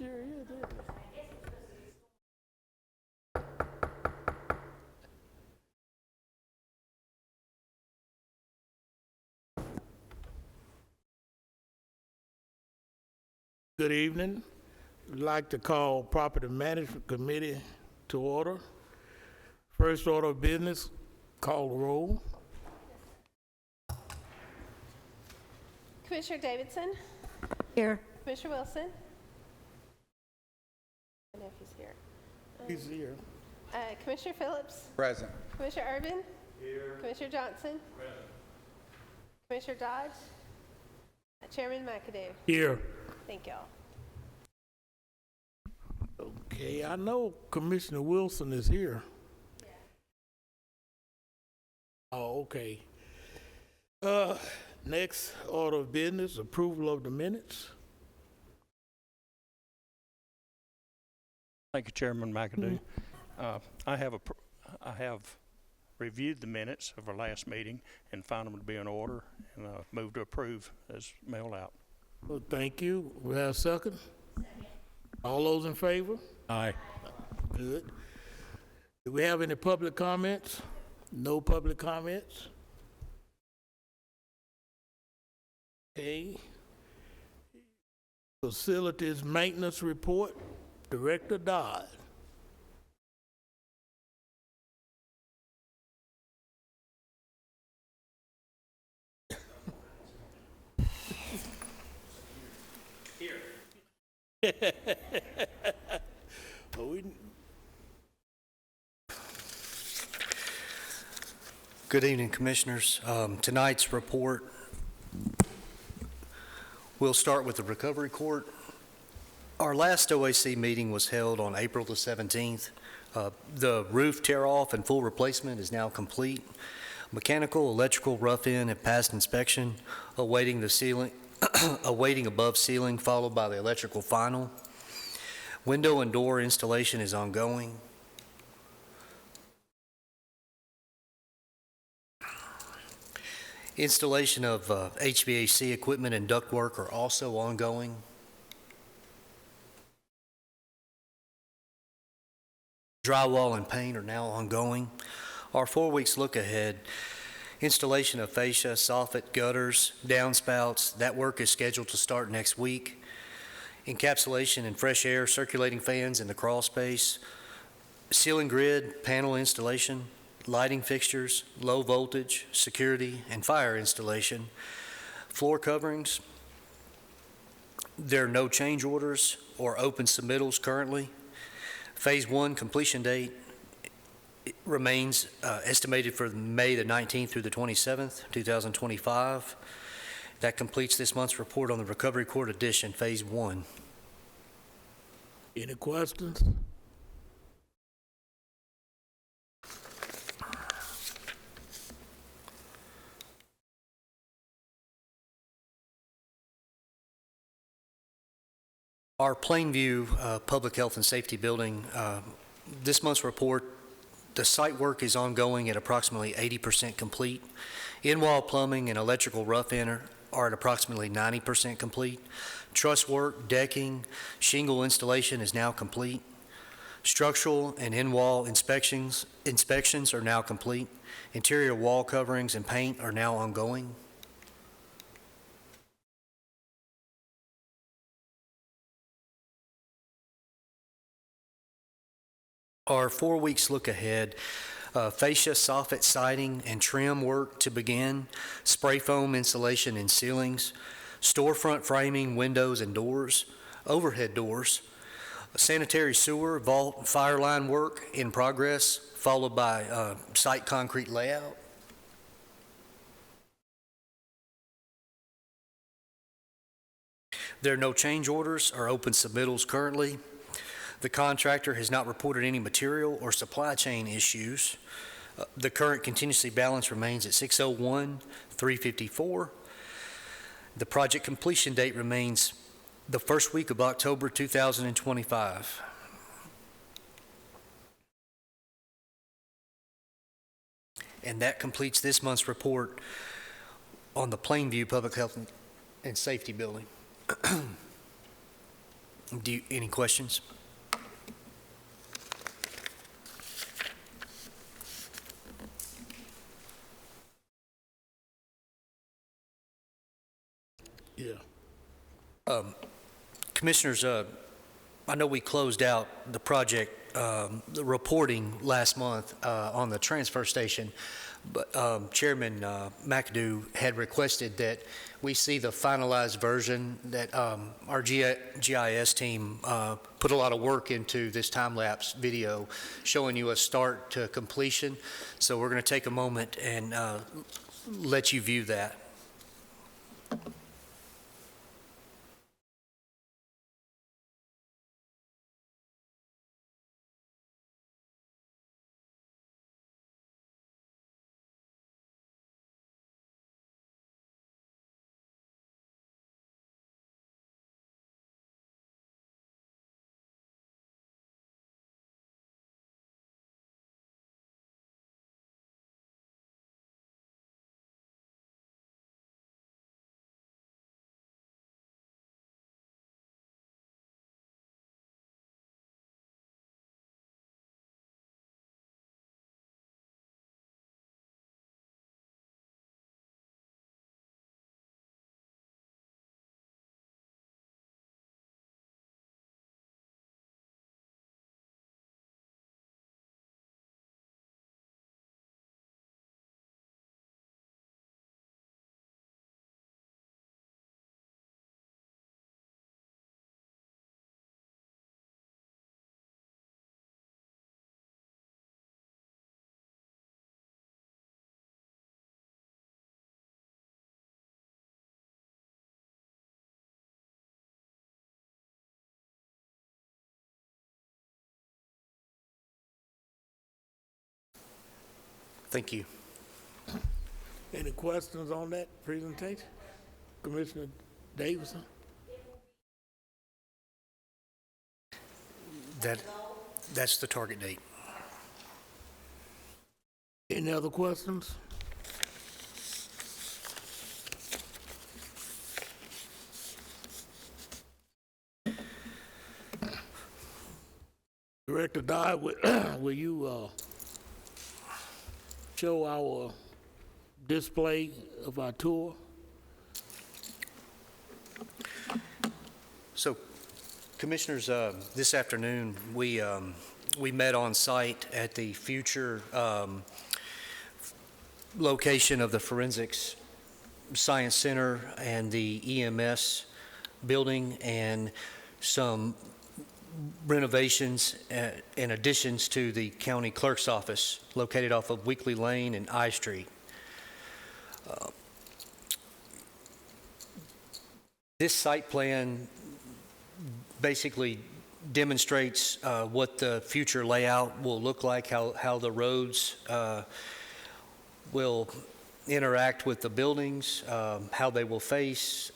sure is, isn't it? Good evening. I'd like to call Property Management Committee to order. First order of business, call the roll. Commissioner Davidson, Here. Commissioner Wilson. I don't know if he's here. He's here. Commissioner Phillips, Present. Commissioner Urban. Here. Commissioner Johnson. Present. Commissioner Dodge. Chairman McAdoo. Here. Thank y'all. Okay, I know Commissioner Wilson is here. Oh, okay. Next order of business, approval of the minutes. Thank you, Chairman McAdoo. I have reviewed the minutes of our last meeting and found them to be in order, and move to approve as mailed out. Well, thank you. We have a second? All those in favor? Aye. Good. Do we have any public comments? No public comments? Okay. Facilities Maintenance Report, Director Dodd. Oh, Good evening, Commissioners. Tonight's report, we'll start with the Recovery Court. Our last OAC meeting was held on April the 17th. The roof tear-off and full replacement is now complete. Mechanical, electrical rough-in have passed inspection, awaiting the ceiling, awaiting above ceiling, followed by the electrical final. Window and door installation is ongoing. Installation of HVAC equipment and ductwork are also ongoing. Drywall and paint are now ongoing. Our 4 weeks look ahead, installation of fascia, soffit, gutters, downspouts, that work is scheduled to start next week. Encapsulation and fresh air circulating fans in the crawl space, ceiling grid, panel installation, lighting fixtures, low voltage, security, and fire installation, floor coverings. There are no change orders or open submittals currently. Phase 1 completion date remains estimated for May the 19th through the 27th, 2025. That completes this month's report on the Recovery Court Addition, Phase 1. any questions? Our Plainview Public Health and Safety Building, this month's report, the site work is ongoing at approximately 80% complete. In-wall plumbing and electrical rough-in are at approximately 90% complete. Truss work, decking, shingle installation is now complete. Structural and in-wall inspections are now complete. Interior wall coverings and paint are now ongoing. Our 4 weeks look ahead, fascia, soffit, siding, and trim work to begin, spray foam insulation and ceilings, storefront framing, windows and doors, overhead doors, sanitary sewer, vault, fire line work in progress, followed by site concrete layout. There are no change orders or open submittals currently. The contractor has not reported any material or supply chain issues. The current contingency balance remains at $601,354. The project completion date remains the first week of October 2025. And that completes this month's report on the Plainview Public Health and Safety Building. Any questions? Yeah. Commissioners, I know we closed out the project, the reporting last month on the transfer station, but Chairman McAdoo had requested that we see the finalized version that our GIS team put a lot of work into this time-lapse video showing you a start to completion. So we're going to take a moment and let you view that. Thank you. Any questions on that presentation? Commissioner Davidson? That's the target date. Any other questions? Director Dodd, will you show our display of our tour? So, Commissioners, this afternoon, we met on site at the future location of the Forensics Science Center and the EMS building, and some renovations and additions to the county clerk's office located off of Weekly Lane and I Street. This site plan basically demonstrates what the future layout will look like, how the roads will interact with the buildings, how they will face.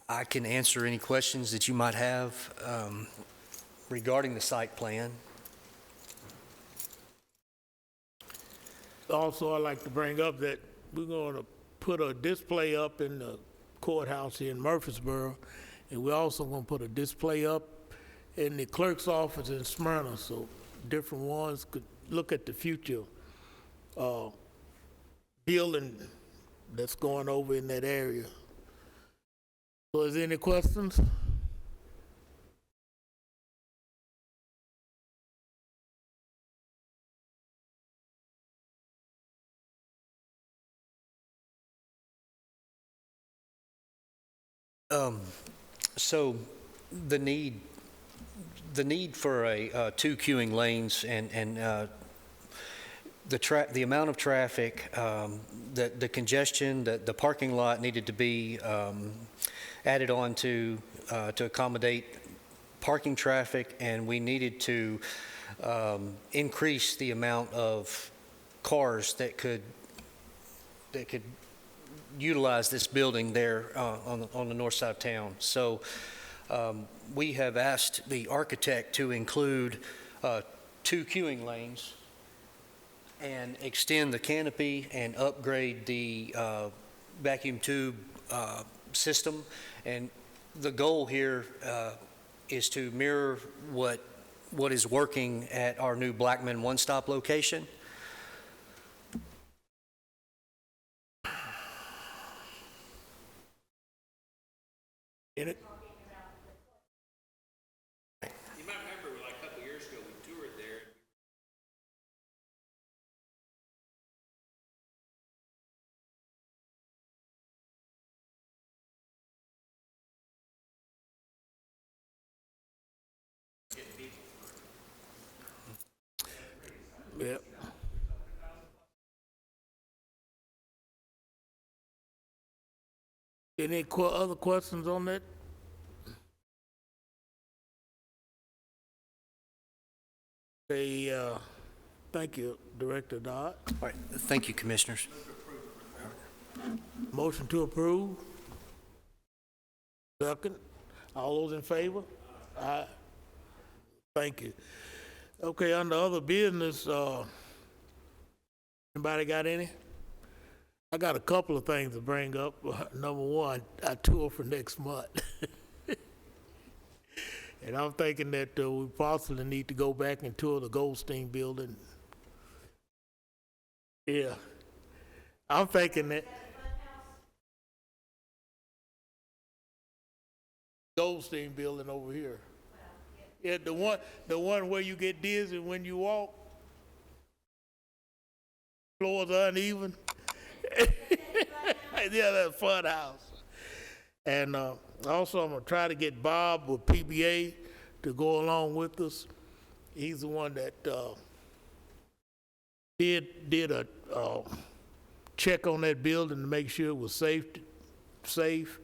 I can answer any questions that you might have regarding the site plan. Also, I'd like to bring up that we're going to put a display up in the courthouse here in Murfreesboro, and we're also going to put a display up in the clerk's office in Smyrna, so different ones could look at the future building that's going over in that area. So is there any questions? So the need for two queuing lanes and the amount of traffic, the congestion, the parking lot needed to be added on to accommodate parking traffic, and we needed to increase the amount of cars that could utilize this building there on the north side of town. So we have asked the architect to include two queuing lanes and extend the canopy and upgrade the vacuum tube system, and The goal here is to mirror what is working at our new Blackman one-stop location. In it? You might remember, like a couple years ago, we toured there. Yep. Any other questions on that? Thank you, Director Dodd. All right, thank you, Commissioners. Motion to approve. Second. All those in favor? Aye. Thank you. Okay, under other business, anybody got any? I got a couple of things to bring up. Number one, I tour for next month. And I'm thinking that we possibly need to go back and tour the Goldstein building. Yeah. I'm thinking that. Goldstein building over here. Yeah, the one where you get dizzy when you walk. Floors uneven. Yeah, that's fun house. And also, I'm gonna try to get Bob with PBA to go along with us. He's the one that did a check on that building to make sure it was safe.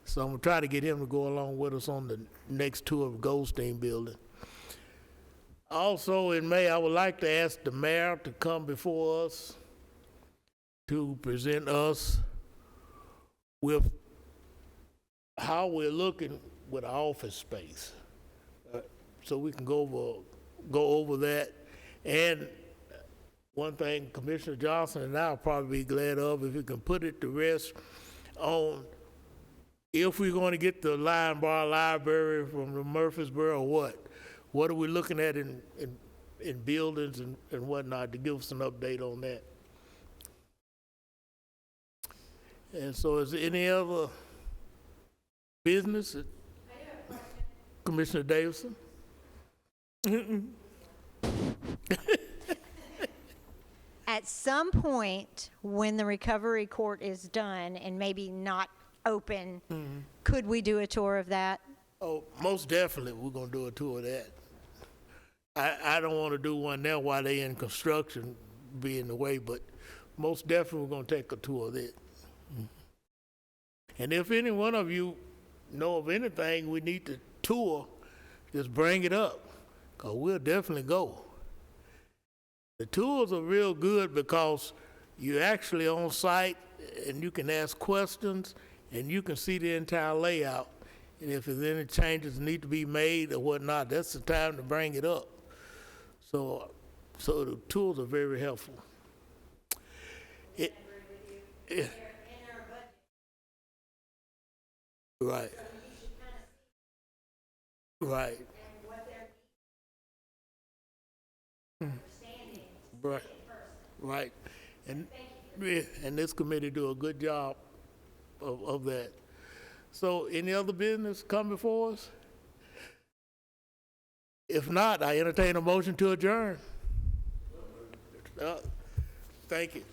So I'm gonna try to get him to go along with us on the next tour of Goldstein building. Also, in May, I would like to ask the mayor to come before us to present us with how we're looking with our office space. So we can go over that. And one thing Commissioner Johnson and I will probably be glad of, if we can put it to rest on if we're going to get the Lion Bar Library from the Murfreesboro or what are we looking at in buildings and whatnot, to give us an update on that. And so is there any other business? Commissioner Davidson? At some point, when the recovery court is done and maybe not open, could we do a tour of that? Oh, most definitely, we're gonna do a tour of that. I don't wanna do one now while they in construction, be in the way, but most definitely we're gonna take a tour of that. And if any one of you know of anything we need to tour, just bring it up, cause we'll definitely go. The tours are real good because you're actually on site and you can ask questions and you can see the entire layout. And if there's any changes that need to be made or whatnot, that's the time to bring it up. So the tools are very helpful. Right. Right. Right. Right. And this committee do a good job of that. So any other business come before us? If not, I entertain a motion to adjourn. Thank you.